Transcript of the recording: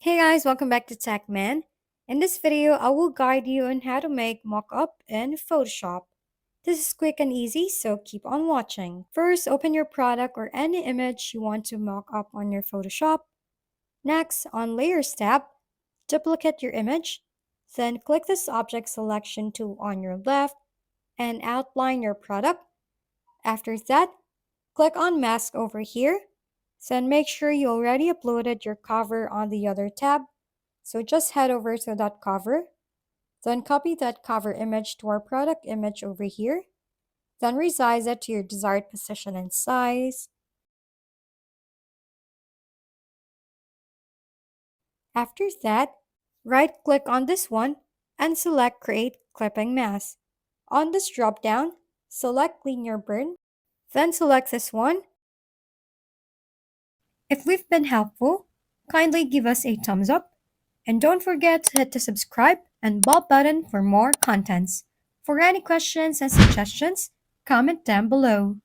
Hey guys, welcome back to TechMan. In this video, I will guide you on how to make mockup in Photoshop. This is quick and easy, so keep on watching. First, open your product or any image you want to mock up on your Photoshop. Next, on Layers tab, duplicate your image. Then click this object selection tool on your left and outline your product. After that, click on Mask over here. Then make sure you already uploaded your cover on the other tab. So just head over to that cover, then copy that cover image to our product image over here, then resize it to your desired position and size. After that, right-click on this one and select Create Clipping Mask. On this drop-down, select Linear Burn, then select this one. If we've been helpful, kindly give us a thumbs up. And don't forget to hit the subscribe and bell button for more contents. For any questions and suggestions, comment down below.